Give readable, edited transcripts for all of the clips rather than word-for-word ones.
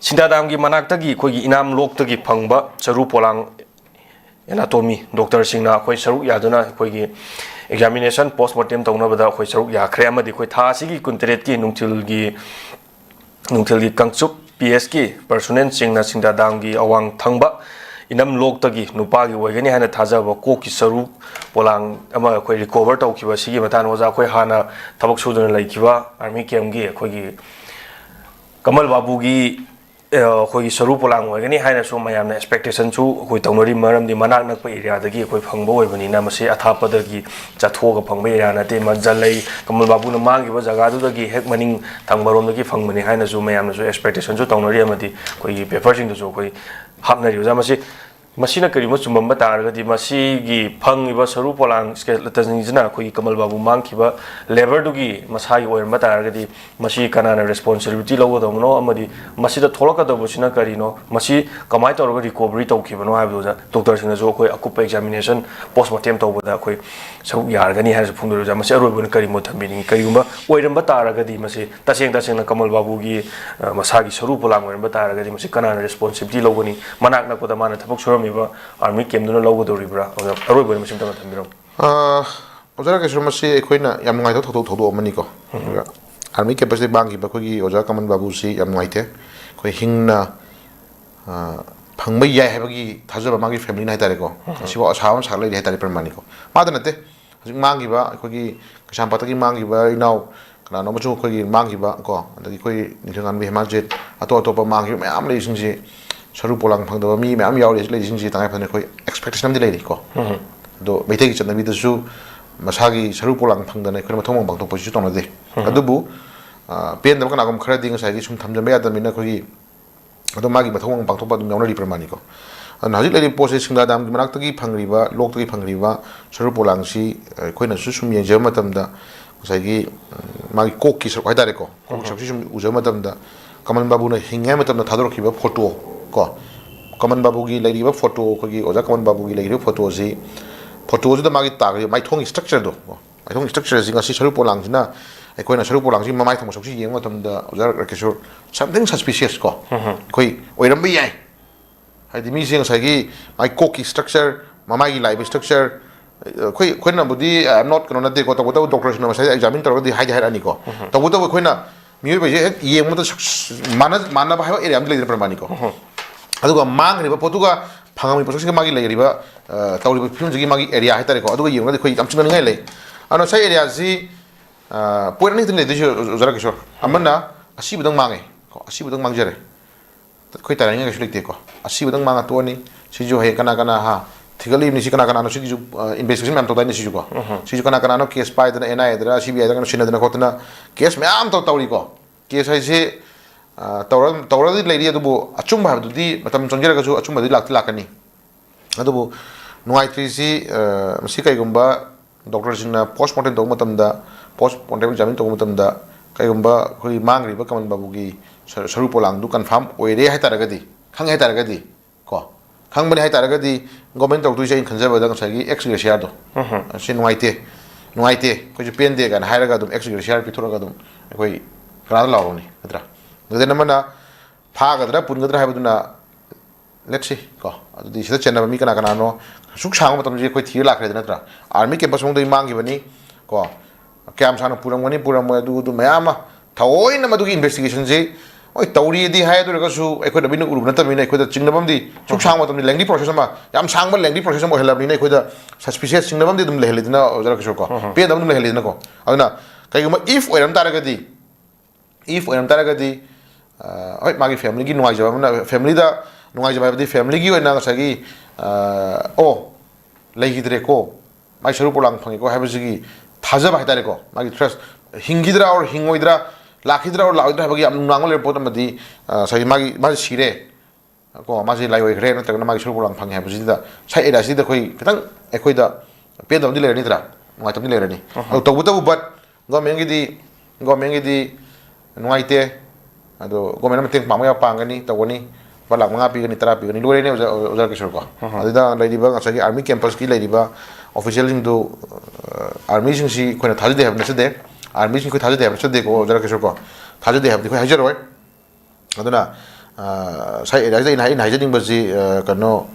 Sindadam gi manak tagi khoi gi inam lok tagi phangba saru polang anatomy doctor singna khoi saru yaduna khoi gi examination postmortem tawna bada khoi saru ya khre amadi khoi tha sigi kuntret ki nungthil gi kangchup PS ki personnel singna sindadam gi awang thangba inam lok tagi nupa gi wagani hana thajaba ko ki saru polang ama khoi recover tawkiba sigi matan oja khoi hana thabak suduna laikiba army camp gi khoi gi Kamal Babu gi khoi saru polang wagani haina so mayamna expectation chu khoi tawnori maram di manak nak pa area dagi khoi phangba oibani na mase athapa dagi chathoga phangba area na te majalai Kamal Babu na mangi ba jaga du dagi hek maning thangbarom dagi phangmani haina so mayamna so expectation chu tawnori amadi khoi paper sing du so khoi hapna ri ja masina kari mo chumba taragadi masi gi phangiba saru polang latazina khoi Kamal Babu mangkiba labor dugi masai oir taragadi masi kanana responsibility logo domno amadi masi da tholaka dobusina kari no masi kamai toroga recovery tawkibano haibdo ja doctor singna jo khoi akupa examination postmortem tawbada khoi sau yargani ha phungdo ja masi arobun kari mo thambini kari gumba oiramba taragadi masi taseng Kamal Babu gi masagi saru polang oiramba taragadi masi kanana responsibility logoni manak na koda mana thapok suram army camp duna logo doribra aroi boy masim tama thambiro ojara ke shurmasi ekhoina yam ngai thodo mani ko army camp se bangi ba khogi oja Kamal Babu si yam ngai the khoi hingna phangbai yai habagi thajaba magi family nai tare ko siwa asawam saklai dai tare permani ko madana te mangi ba khogi kasam patagi mangi ba inau kana no machu khogi mangi ba ko adagi khoi nithangan bi hemajet ato pa mangi mayam le singji saru polang phangda mi mayam yaw le singji tangai phane khoi expectation am dilai ko do beithegi chanabi da su masagi saru polang phangda nei khoi mathong bang to position tona de adubu pen da kana gom khara ding sai gi sum thamjam ya da mina khoi ado magi mathong bang to pa dum yawnari pramani ko na hajik le process singda dam gi manak tagi phangriba lok tagi phangriba saru polang si khoi na su sum yeng jama tamda sai gi magi kok ki sai dare ko kok sabsi sum ujama tamda Kamal Babu na hinga matamda thador khiba photo ko Kamal Babu gi lairiba photo ko gi oja Kamal Babu gi lairiba photo ji photo ju da magi tag mai thong structure do mai thong structure jinga si saru polang jina ekoi na saru polang ji mai thong sabsi yeng matamda oja rakeshur something suspicious ko koi oiram bi yai haidi mi jing sai gi mai kok structure mamai gi live structure koi na budi I'm not gonna de ko to doctor na sai examine tor di haidi ani ko to koi na mi be je yeng mo to mana ba ha area am le permani ko aduga mang ri ba potuga phangami process magi le ri ba tawri ba film ji magi area haitare ko aduga yeng khoi am chinga ngai le ano sai area ji poirani tin le de jara kishor amana asi budang mangai ko asi budang mangjare khoi tarani ngai shulik te ko asi budang manga to ni si jo he kana ha thigali ni si kana no si ju investigation am to dai ni si ju ko si ju kana no case pai da NI da CBI da sinna da khotna case me am to tawri ko case hai se tawra di lady adubu achum ba di matam chonjera ga chu achum ba di lakani adubu nuai tri si si kai gumba doctor singna postmortem to matam da postmortem examine to matam da kai gumba khoi mangri ba Kamal Babu gi saru polang du confirm oire hai taragadi khang hai taragadi ko khang bani hai taragadi government to tu sai khanjaba da sagi ex gracia do sin nuai te ko je pen de gan hai raga dum ex gracia pi thora ga dum koi kana la ro ni atra de namana pha gadra pun gadra hai baduna let's see ko adu di sida chena mi kana no suk sang matam je koi thir la khre de natra army ke pasong dei mangi bani ko kyam sana puram mo du mayama thawoi na madu investigation je oi tawri di hai du ga su ekoi da binu uru na tamina ekoi da chingnabam di suk sang matam ni lengdi process ma yam sang ba lengdi process mo helab ni ekoi da suspicious chingnabam di dum le helidina ojara kishor ko pe dum le helidina ko aduna kai ma if oiram taragadi oi magi family gi nuai jaba na family da nuai jaba di family gi oina sagi o leigidre ko mai saru polang phangi ko habi gi thajaba haitare ko magi trust hingidra or hingoidra lakhidra or laudra bagi am nangol report amadi sagi magi sire ko magi lai oi gre na tagna magi saru polang phangi habi ji da sai era si da khoi kitang ekoi da pe dam di le ni tra nuai tam di le ni to bu but government gi di nuai te ado government teng pamaya pangani tawani balak mga pi gani terapi gani lore ne ojar kishor ko adida lady ba sagi army campus ki lady ba official sing do army sing si khona thali de have na de army sing ko thali de have na de ko ojar kishor ko thali de have de ko hajar hoy aduna sai area dai nai nai jading basi kano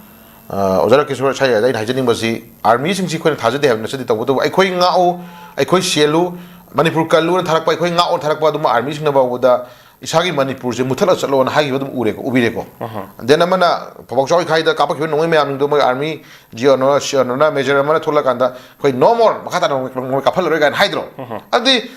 ozara kisor sai area nai jading basi army sing si khoi thaje de habna sadi tabu ai khoi ngau ai khoi selu manipur kalu na tharak pa khoi ngau tharak pa dum army sing na ba da isagi manipur je muthala chalo na hagi badum ure ko ubire ko den amana phobok choi khai da kapak nong me am do mo army jio no shio na major amana thola kanda khoi no more makata no kapal roi gan haidro adi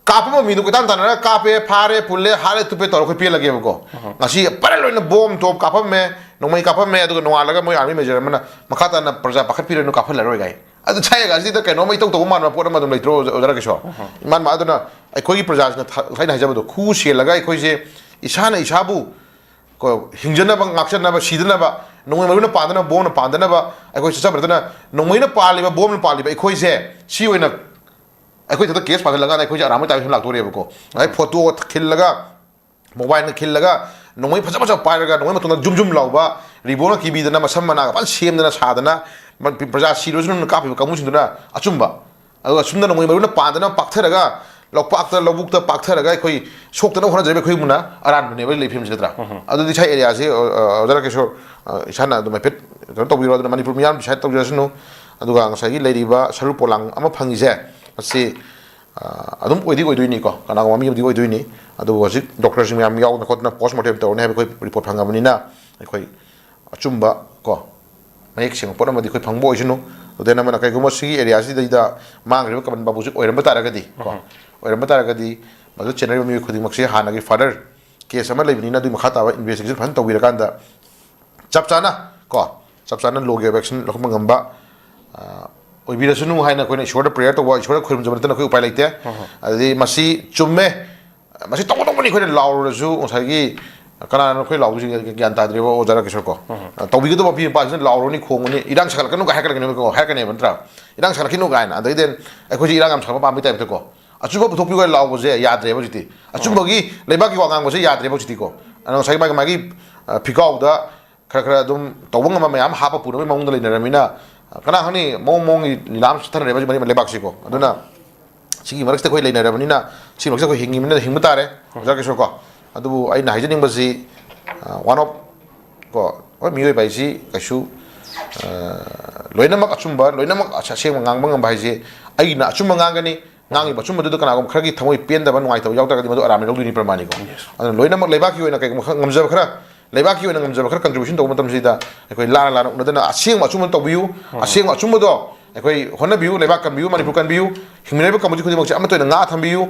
kapama mi du kitan tanana kape phare pulle hare tupe tor khoi pe lage ko ngasi pare loina bom top kapam me nongmai kapam me adu no alaga mo army major amana makata na praja pakhat pire no kapal roi gai adu chai ga si da kai no mai tok man ma pot ma dum leitro ozara ke so man ma aduna ai khoi praja na thai na jaba do khu se laga ai khoi se isana isabu ko hingjana ba ngakchana ba sidana ba nongmai maruna pandana bom na pandana ba ai khoi sa bradana nongmai na pali ba bom na pali ba ai khoi se si oina ai khoi ta case pa laga ai khoi ja aram ta lak to re ba ko ai photo khil laga mobile na khil laga nongmai phaja phaja pa laga nongmai matuna zum zum law ba ribona ki bi dana masam mana ba sem dana sadana praja sirojun ka pi kamu sinduna achumba adu achumda nongmai maruna pandana paktharaga lokpak lobuk ta paktharaga khoi soktana hona jebe khoi muna aran ne ba leifim jitra adu di chai area se ozara ke so isana du mepet to biro da manipur miyam chai to jasnu adu ga ngasai leiriba saru polang ama phangi se asi adum oidi oidui ko kana ga mi oidi ni adu hojik doctor sing miyam yaw na khotna postmortem to ne khoi report phangamani na khoi achumba ko mayek sing pora madi khoi phangbo isinu dena mana kai gumo si area si da mangre ka ban babu sik oiram ta ragadi ko oiram ta ragadi madu channel mi khudi makse hana gi father case ama lebini na du makhata ba investigation phan to wira kanda chapchana ko chapchana loge vaccine lokma ngamba oibira sunu haina koina short prayer to wa short khum jabata na koi upai laite adi masi chumme masi to to ni khoi law rasu osagi kana no khoi law ji gyan ta drebo ozara kisor ko to bi to ba pi pa jin law ro ni khong ni idang sakal kanu ga hakal kanu ko hakal ne bantra idang sakal kinu ga na adai den ai khoi idang am sakal pa mi type ko achuba bu thokpi ko law bo je ya drebo jiti achuba gi leiba ki wangang bo je ya drebo jiti ko ano sai ma gi phikau da khara khara dum tawang ma mayam ha pa pu no mong da leina ramina kana hani mong lam thar reba ji mani lebak si ko aduna sigi marak te khoi leina ramina si marak ko hingi mina hingma tare ozara kisor ko adu ai na hijning basi one of ko oi mioi bai si kasu loinamak achumba loinamak asaseng ngang bang bai si ai na achumba ngangani ngangi ba chumba du kana gom khragi thamoi pen da ban ngai taw yaw ta ga madu aram lo duni pramani ko adu loinamak lebaki oina kai ngamjab khara lebaki oina ngamjab khara contribution to matam sida koi la la na da aseng ma chumba to biu aseng ma chumba do koi hona biu lebak kan biu manipur kan biu himne ba kamuji khudi mak ama to nga tham biu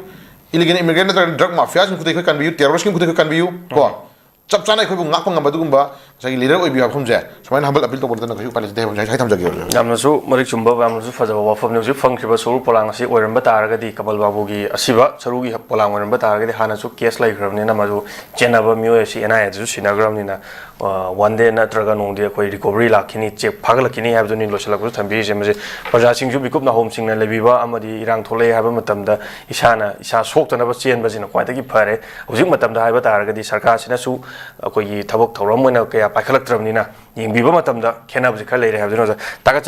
illegal immigrant drug mafia sing khudai kan biu terrorist sing khudai kan biu ko chap chana khoi bu ngak pang ba dugumba sai leader oi biu khum je samain hambal appeal to bordan khoi pale de sai tham jage yamna su marik chumba ba amna su faja ba fam ne su phang khiba suru polang asi oiram ba tar ga di kabal babu gi asiba saru gi polang oiram ba tar ga di hana su case lai khram ne na ma ju chena ba myo si na ju sinagram ni na one day na traga nong de khoi recovery la khini check phagla khini ha ni lo sala ku thambi je ma je praja sing ju bikup na home sing na lebi ba amadi irang thole ha ba matam da isana isa sok ta na ba chen ba jina kwai ta gi phare hujik matam da ha ba tar ga di sarkar sina su koi gi thabok thoram mo na kya paikhalak tram ni na ying bi ba matam da khena bu khal lai re ha ju no ta